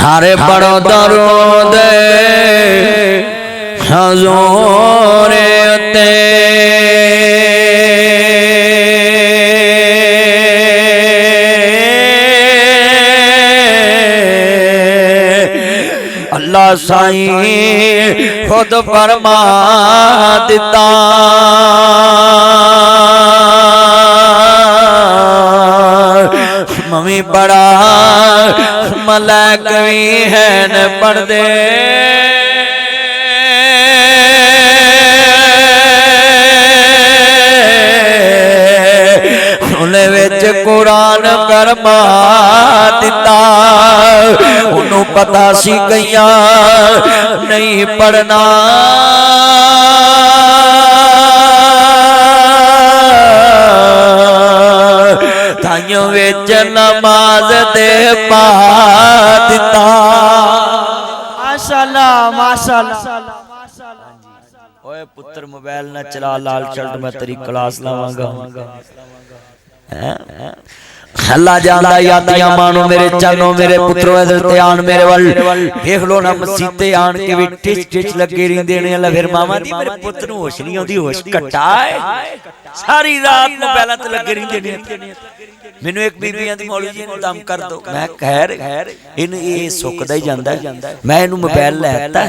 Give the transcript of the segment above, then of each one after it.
हरे बड़ो दरूद हुजूर ते अल्लाह साईं खुद फरमा दिता मम्मी बड़ा मलैक भी है न पढ़दे उन्हें विच कुरान फरमा दिता उन्हों पता सी गईया नहीं पढ़ना ताइयों विच नमाज दे पा दिता। माशाअल्लाह माशाअल्लाह। ओए पुत्र मोबाइल ना चला लाल शर्ट मैं तेरी क्लास लावांगा। अल्लाह जानदा यादियां मानो मेरे चनो मेरे पुत्रों इधर आन मेरे वल देख लो ना मसीते आन के भी टिच टिच लगे रहिंदे ने। अल्लाह फिर मामा दी मेरे पुत्र नु होश नहीं आउंदी होश घटा है सारी रात मोबाइलां ते लगे रहिंदे ने। मैनू एक बीबी आंदी मौलवी जी नु दम कर दो मैं खैर इन ये सुकदा ही जांदा मैं इनू मोबाइल लेता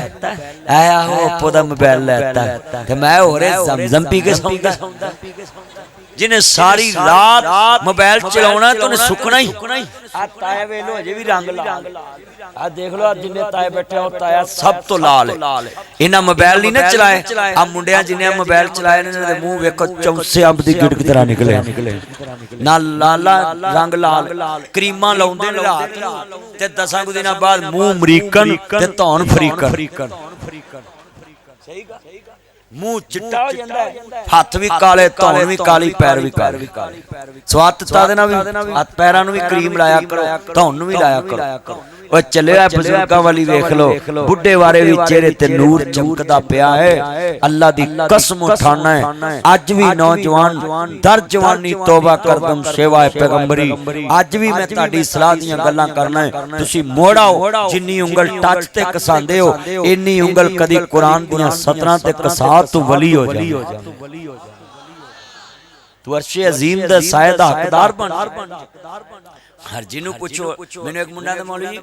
आया हो ओप्पो दा मोबाइल लेता ते मैं होरे जमजम पी के सौंदा। जिन्हें सारी रात मोबाइल चलाना तो उन्हें सुकना ही। आ ताया वेलो अजे भी रंग लाल आ देख लो जिन्हें ताए बैठे हो ताया सब तो लाल है। इन्हें मोबाइल नहीं ना चलाए आ मुंडिया जिन्हें मोबाइल चलाए इन्हें मुंह वेखो चौंसे अंब दी गिड़ की तरह निकले ना लाला रंग लाल क्रीमा लाउंदे ने रात ते 10 दिन बाद मुंह अमरीकन ते धौन अफ्रीकन। सही गा मुंह चिट्टा हो जाता है हाथ भी काले धौन भी काली पैर भी काले स्वादता देना भी हाथ पैरों भी क्रीम लाया करो धौन भी लाया करो। और चलिया बुजुर्गों वाली वेख लो बुढ़े वारे भी चेहरे ते नूर चमकदा पिया है। अल्लाह दी कसम उठाना है अज भी नौजवान दर जवानी तौबा करदम सेवा है पैगंबरी। अज भी मैं तुहाडी सलाह दियां गल्लां करना है तुसी मोड़ाओ जिन्नी उंगल टच ते कसांदे हो इन्नी उंगल कदी कुरान दियां सतरां ते कसा तू वली हो जा तू अर्शे अजीम दा साए दा हकदार बन। हर जिन्नू पूछो मैंने एक मुंडा मौलवी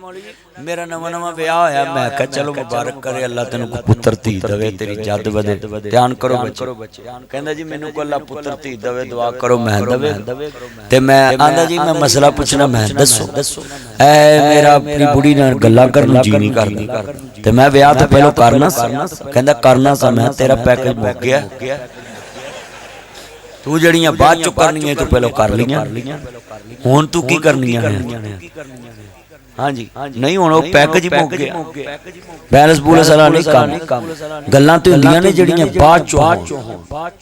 मेरा नवा नवा ब्याह होया मैं कहा चलो मुबारक करे अल्लाह तेनू पुत्र धी दवे तेरी जद वधे ध्यान करो बच्चे कहंदा जी मैनू को अल्लाह पुत्र धी दवे दुआ करो मैं दवे ते मैं आंदा जी मैं मसला पूछना मैं दसो ऐ मेरा अपनी बुढ़ी नाल गल्लां करन जी नहीं करदी ते मैं ब्याह तो पहले करना कहंदा करना सा मैं तेरा पैकेज मुक गया तू जड़ियां बाद चो करनियां तू पहले कर लियां हुण तू की करनियां है। हां जी नहीं हुण ओ पैकेज ही मुक गया बैलेंस बुलेंस वाला नहीं काम गल्लां ते हुंदियां ने जड़ियां बाद चो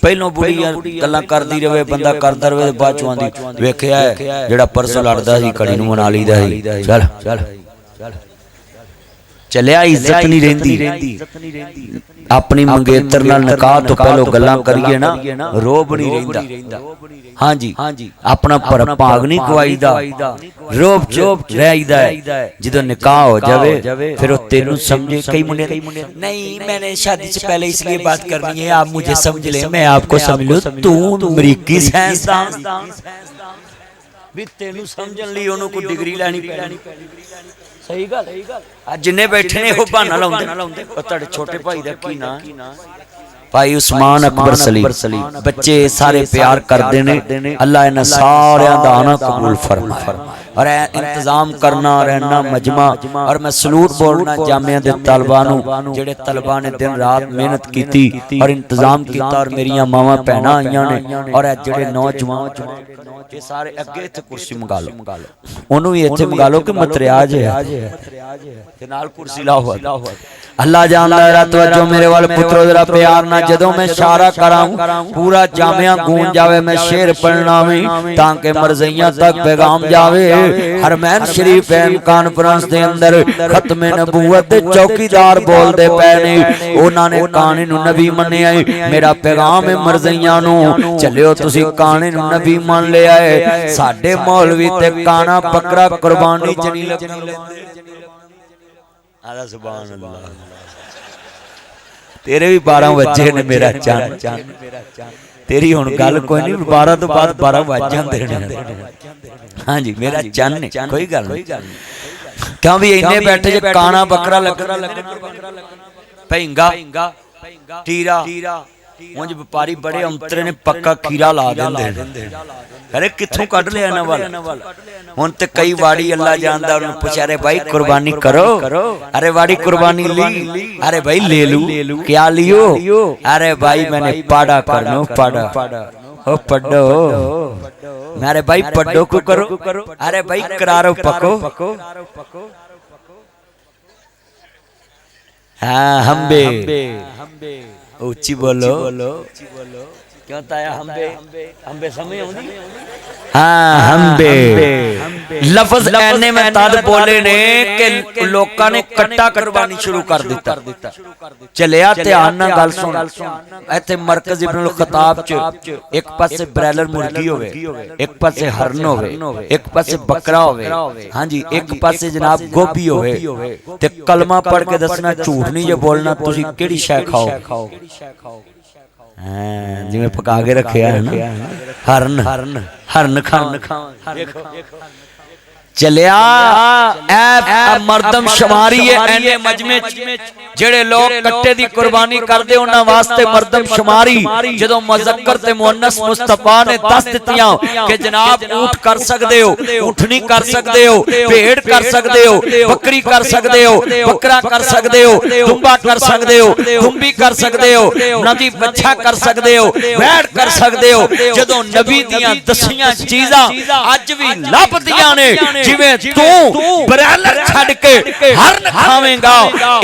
पहलों बुढ़ी गल्लां करदी रहे बंदा करदा रहे बाद चो आंदी वेखिया जेड़ा परसों लड़दा सी कड़ी नूं मना लीदा सी चल चलिया इज्जत नहीं रहिंदी अपनी मंगेतर नाल निकाह तो पहलो गल्लां करिए ना रोब नहीं रहिंदा। हां जी अपना भाग नहीं गवाईदा रोब चोप रहीदा है जदों निकाह हो जावे फिर वो तेनू समझे। कई मुंडे नहीं मैंने शादी से पहले इसलिए बात करनी है आप मुझे समझ ले मैं आपको समझ लूं तू अमरीकी साइंसदान भी तेनू समझण लई ओनू कोई डिग्री लैनी पैनी। सही गल जिन्ने बैठे ने वो बहाना लाउंदे तुहाडे छोटे भाई दा की नाम भाई उस्मान अकबर सलीम बच्चे सारे प्यार करते ने अल्लाह इन्हां सारियां दा आना कबूल फरमाए और इंतजाम करना रहना मजमा। और मैं सलूट बोलना जामिया दे तलबा नूं जेड़े तलबा ने दिन रात मेहनत कीती और इंतजाम कीता और मेरियां मावां भैणां आईयां ने और जेड़े नौजवान ये सारे अगे इत्थे कुर्सी मंगा लो ओनू भी इत्थे मंगा लो कि मतरियाज है ते नाल कुर्सी लाओ। अल्लाह जानदा है तवज्जो मेरे वाल पुत्रो जरा प्यार ना जदों मैं इशारा करां पूरा जामिया गूंज जावे मैं शेर पढ़ना वी ताकि मरज़ियां तक पैगाम जावे। हरमैन शरीफ एम कॉन्फ्रेंस दे अंदर खत्मे नबूवत दे चौकीदार बोलदे पए ने उन्हां ने कहानी नूं नबी मन्निया मेरा पैगाम है मरज़ियां नूं चलियो तुसी कहानी नूं नबी मान लिया है साडे मौलवी ते काना बकरा कुर्बानी च नहीं लगन आदा सुभान अल्लाह। तेरे भी 12 बजे ने मेरा चन। तेरी हुण गल कोई नहीं, 12 तो बाद 12 बज जांदे ने। हाँ जी मेरा चन ने, कोई गल नहीं। क्यों भी इन्ने बैठे जे काना बकरा लग भैंगा टीरा उंज व्यापारी बड़े अंतरे ने पक्का खीरा ला देंदे। अरे कित्थों कढ लिया इन्हां वाल? हुण ते कई वाड़ी अल्लाह जानदा उन्हें पुछया अरे भाई कुर्बानी करो, अरे वाड़ी कुर्बानी ली, अरे भाई ले लूं, क्या लियो? अरे भाई मैंने पाड़ा करनो, पाड़ा ओ पढ़ो, अरे भाई पढ़ो को करो, अरे भाई करारो पको। हाँ हम्बे ऊंची बोलो, क्यों ताया हम्बे हम्बे समझ आउंदी? हाँ हम्बे लफ्ज ऐने में तद बोले ने कि लोकां ने कट्टा कुर्बानी शुरू कर दिता। चलिया ध्यान नाल गल सुन, इत्थे मरकज इब्नुल खताब च एक पासे ब्रैलर मुर्गी होवे, एक पासे हरन होवे, एक पासे बकरा होवे, हाँ जी एक पासे जनाब गोभी होवे, ते कलमा पढ़ के दसना झूठ नहीं जे बोलना तुसी केड़ी शै खाओ। जिवें पका के रखे है ना हरन, हरन खाओ। चलिया मरदम शुमारी है एने मजमे जेड़े लोग कट्टे दी कुर्बानी करदे उन्हां वास्ते मरदम शुमारी जदों मुज़क्कर ते मुअन्नस मुस्तफा ने दस दित्तियां कि जनाब ऊंट कर सकदे हो, ऊंटनी कर सकदे हो, भेड़ कर सकदे हो, बकरी कर सकदे हो, बकरा कर सकदे हो, दुंबा कर सकदे हो, दुंबी कर सकदे हो, नदी बच्चा कर सकदे हो, भेड़ कर सकदे हो। जदों नबी दियां दसियां चीज़ां अज भी लभदियां ने, जिवें तू ब्रैलर छड़ के हरन खावेंगा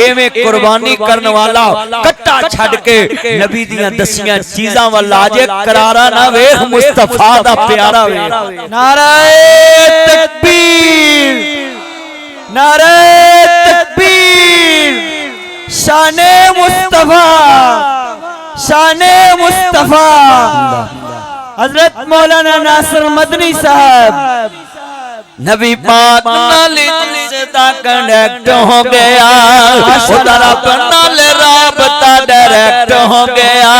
एवें कुर्बानी करने वाला कट्टा छड़ के नबी दियां दसियां चीज़ां वल आ जे। करारा ना वेख मुस्तफा दा प्यारा वेख। नारे तकबीर, नारे तकबीर, शाने मुस्तफा, शाने मुस्तफा। हजरत मौलाना नासिर मदनी साहब नबी पाक नाल जिसदा कनेक्ट हो गया, खुदा रब नाल राबता डायरेक्ट हो गया।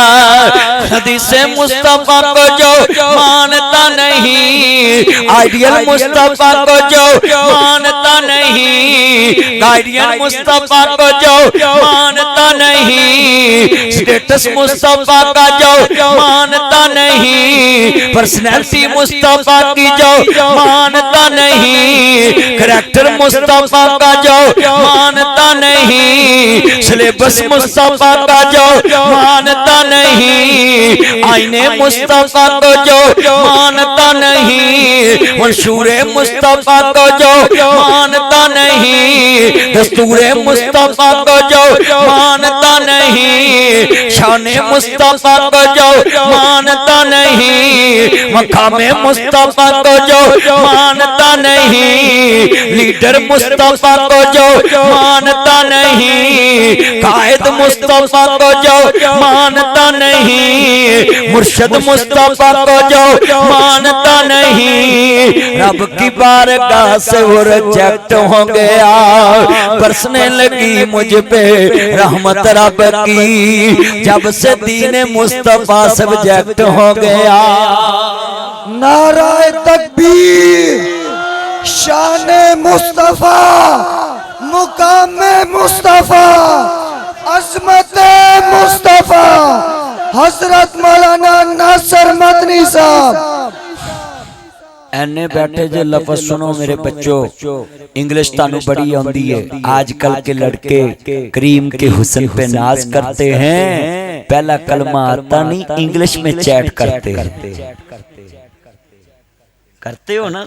हदीसे मुस्तफा को जो मानता नहीं, आइडियल मुस्तफा को जो मानता नहीं, गाइडियन मुस्तफा को जो मानता नहीं, स्टेटस मुस्तफा का जो मानता नहीं, पर्सनैलिटी मुस्तफा की जो मानता नहीं, करैक्टर मुस्तफा का जो मानता नहीं, सिलेबस मुस्तफा का जो मानता नहीं, आईने मुस्तफा को जो मानता नहीं, मंशूरे मुस्तफा को जो मानता नहीं, दस्तूरे मुस्तफा को जो मानता नहीं, शाने मुस्तफा को जो मानता नहीं, मकामे मुस्तफा को जो मानता नहीं, लीडर मुस्तफा को जो मानता नहीं, कायद मुस्तफा को जो मानता नहीं, मुर्शद मुस्तफा को जो मानता नहीं, रब की बारगाह से वो रिजेक्ट हो गया। बरसने लगी मुझ पे रहमत रब की, जब से दीन मुस्तफा सब्जेक्ट हो गया। नाराए तकबीर, शाने मुस्तफा, मुकामे मुस्तफा, अज़मते मुस्तफा, हजरत मौलाना नासिर मदनी साहब। एने बैठे जे लफ्ज सुनो मेरे बच्चों, इंग्लिश तानू बड़ी आंदी है। आजकल के लड़के करीम के हुस्न पे नाज करते हैं, पहला कलमा आता नहीं इंग्लिश में चैट करते हो ना।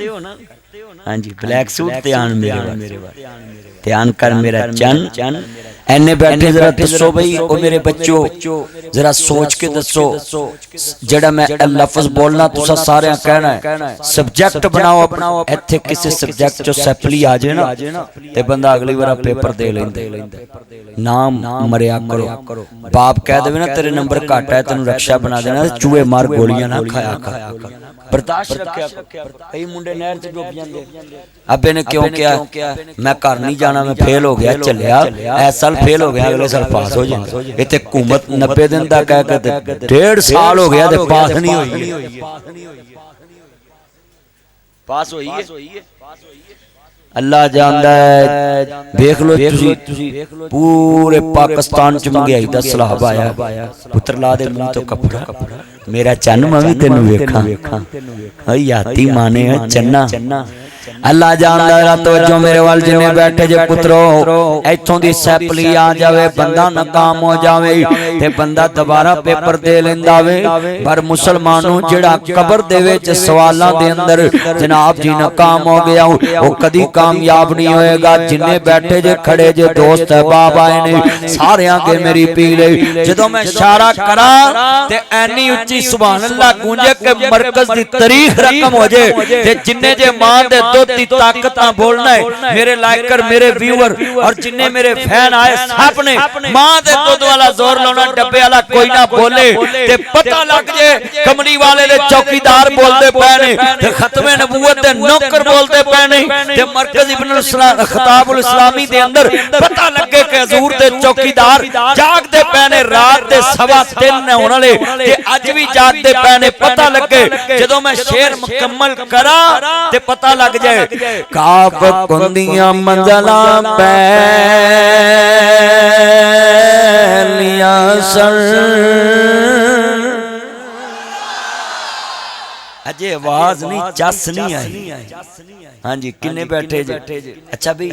हाँ जी ब्लैक सूट ध्यान मेरे ध्यान कर मेरा चन। ਐਨੇ ਬੈਠੇ जरा दसो बई ओ मेरे बच्चों जरा सोच के दसो जेड़ा मैं लफ्ज बोलना तुसा सारे कहना है सब्जेक्ट बनाओ अपना इत्थे किसी सब्जेक्ट चो सैपली आ जाए ना ते बंदा अगली बार पेपर दे लेंदे नाम मरिया करो बाप कह देवे ना तेरे नंबर घट है तेन रक्षा बना देना चूहे मार गोलियां ना खाया कर बर्दाश्त रखया कई मुंडे नहर च डुब जांदे अबे ने क्यों किया मैं घर नहीं जाना मैं फेल हो गया चलिया इस साल फेल हो गया अगले साल पास हो जाए इत्थे हुकूमत 90 दिन दा कह के 1.5 साल हो गया ते पास नहीं होई पास होई है अल्लाह जानदा है देख लो तुसी पूरे पाकिस्तान च महंगाई दा सलाब आया पुत्र ला दे मुंह तो कपड़ा मेरा चन्न मैं भी तेनू वेखां ओ याती माने चन्ना अल्लाह जानदा है तवज्जो मेरे वाल जिन्ने बैठे जे पुत्रो इथों दी सैपली आ जावे बंदा नाकाम हो जावे ते बंदा दोबारा पेपर दे लेंदा वे पर मुसलमानों जेड़ा कब्र दे विच सवालां दे अंदर जनाब जी नाकाम हो गया वो कदी कामयाब नहीं होएगा जिन्ने बैठे जे खड़े जे दोस्त अहबाब आए ने सारे आगे मेरी पीर जदों मैं इशारा करा ते ऐनी उच्ची सुभान अल्लाह गूंजे के मरकज दी तारीख रकम हो जाए ते जिन्ने जे मां दे दुध दी ताकत ना बोलना है मेरे लाइकर मेरे व्यूअर और जिन्ने मेरे फैन आए सब ने मां दे दुध वाला जोर लाना डब्बे वाला कोई ना बोले ते पता लग जे कमरी वाले दे चौकीदार बोलदे पए ने ते खत्मे नबूवत दे नौकर बोलदे पए ने ते मरकज इब्न खताबुल इस्लामी दे अंदर पता लगे कि हुजूर दे चौकीदार जागदे पए ने रात दे 3:15 होने वाले ते अज भी जागदे पए ने पता लगे जदों मैं शेर मुकम्मल करा ते पता लग जाए काब कुंदियां मंजला पैलियां सर अजे आवाज नहीं चस नहीं आई हाँ जी किन्ने बैठे जे अच्छा भी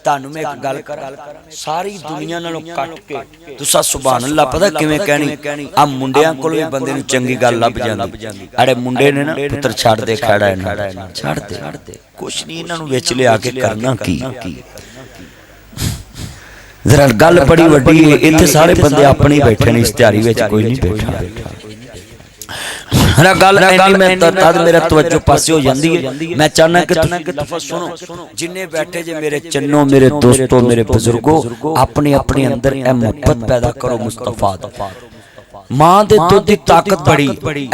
तानू मैं एक गल कर सारी दुनिया नालों कट के तुसा सुभान अल्लाह पता किवें कहनी आ मुंडियां कोल भी बंदे नूं चंगी गल लभ जांदी अड़े मुंडे ने ना पुत्र छड़ दे खड़ा है छड़ दे कुछ नहीं इन्हां नूं विच लिया के करना की जरा गल बड़ी वड्डी है इत्थे सारे बंदे अपने ही बैठे ने इश्तिहारी विच कोई नहीं बैठा हरा गल ऐनी मैं तद मेरा तवज्जो पासे हो जांदी है मैं चाहना कि तुम सुनो जिन्ने बैठे जे मेरे चन्नो मेरे दोस्तों मेरे बुजुर्गों अपने अपने अंदर ए मोहब्बत पैदा करो मुस्तफा दा मां दे दुध दी ताकत बड़ी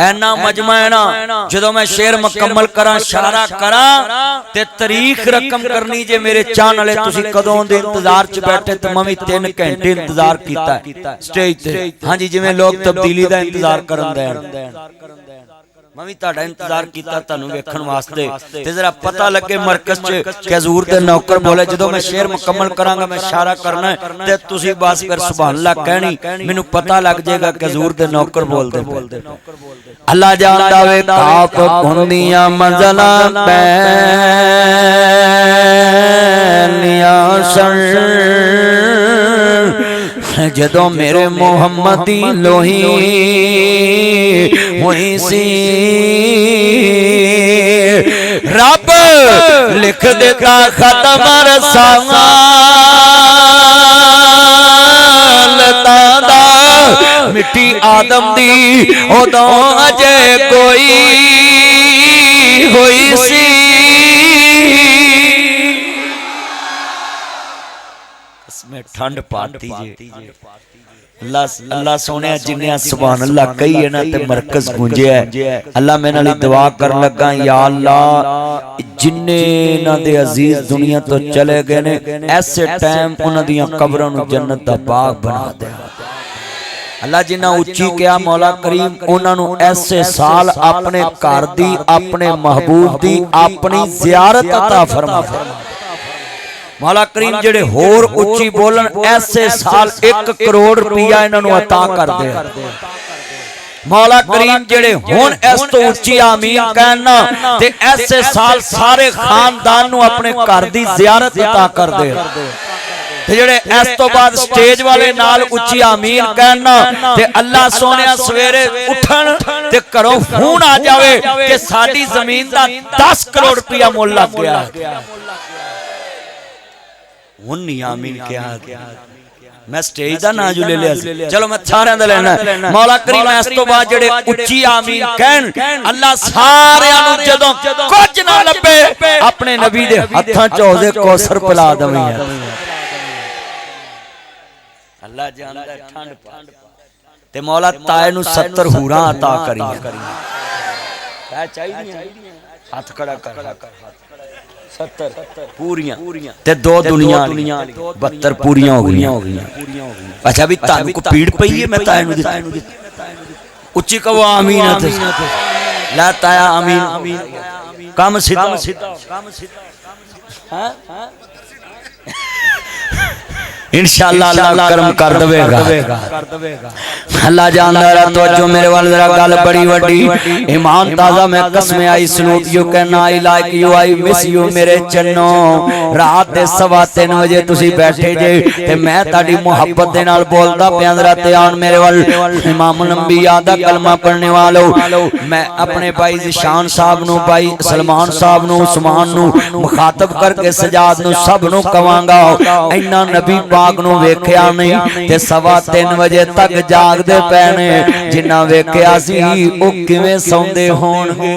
ऐना मजमा है ना जदों मैं शेर मुकम्मल करा इशारा करा ते तारीख रकम करनी जे मेरे चाहन वाले तुसी कदों दे इंतजार च बैठे ते मैं भी 3 घंटे इंतजार कीता स्टेज ते हां जी जिवें लोग तब्दीली दा इंतजार करन दे मैं भी ताड़ा इंतजार कीता तानू वेखण वास्ते ते जरा पता लगे मरकज च कि हुजूर दे नौकर बोले जदों मैं शेर मुकम्मल करांगा मैं इशारा करना है ते तुसी बस फिर सुभान अल्लाह कहनी मेनू पता लग जाएगा कि हुजूर दे नौकर बोलदे अल्लाह जानदा वे आप हुंदियां मंज़ला पैलियां सर जदों मेरे मोहम्मद दी लोही हुई सी रब लिख देता खत्म रसालता दा मिट्टी आदम दी उदों अजे कोई हुई सी इसमें ठंड पाती जे अल्लाह सोने जिन्ने सुभान अल्लाह कही है ना ते मरकज गूंजे है अल्लाह मेरे नाल दुआ कर लगा या अल्लाह जिन्ने इन्हां दे अजीज दुनिया तो चले गए ने ऐसे टाइम उन्हां दियां कब्रां नूं जन्नत दा बाग बना दे अल्लाह जिन्ना उच्ची किया मौला करीम उन्हां नूं ऐसे साल अपने घर दी अपने महबूब दी अपनी ज़ियारत अता फरमा मौला करीम जेड़े होर उच्ची बोलन ऐसे साल 1 करोड़ रुपया इन्हां अता कर दे मौला करीम जेड़े हुण इस तो उच्ची आमीन कहना ते ऐसे साल सारे खानदान नूं अपने घर दी ज़ियारत अता कर दे ते जेड़े इस तो बाद स्टेज वाले नाल उच्ची आमीन कहना ते अल्लाह सोनिया सवेरे उठन ते घरों फोन आ जावे कि साडी जमीन दा 10 करोड़ रुपया मुल लग गया आमीन क्या मैं स्टेज का ना जो ले लिया चलो मैं सारे का लेना मौला करीम इस तो बाद जेडे उच्ची आमीन कहन अल्लाह सारियां नूं जदों कुछ ना लभे अपने नबी दे हत्थां च औदे कौसर पिला दवी अल्लाह जानदा ठंड पा ते मौला ताए नूं 70 हूरां अता करी कह चाहिए हाथ खड़ा कर 70 पूरियां ते दो दुनिया 72 पूरियां हो गई अच्छा भी तानू को पीड़ पई है मैं ताए नूं दित्ती उच्ची कहो आमीन ला ताया आमीन काम सीधा हां इंशाअल्लाह अल्लाह करम कर देगा अल्लाह जानदा रहा तवज्जो मेरे वाल जरा गल बड़ी वड्डी ईमान ताजा मैं कसम आई सलूट यू कहना I like you I miss you मेरे चन्नो रात दे 3:15 बजे तुसी बैठे जे ते मैं ताडी मोहब्बत दे नाल बोलदा पिया जरा ध्यान मेरे वाल इमाम अंबिया दा कलमा पढ़ने वालो मैं अपने भाई ज़िशान साहब नु भाई सलमान साहब नु उस्मान नु मुखातब करके सजाद नु सब नु कवांगा इन्ना नबी पाक नूं वेख्या नहीं ते 3:15 बजे तक जागदे पैने जिन्ना वेख्या सी ओ किवें सौंदे होणगे।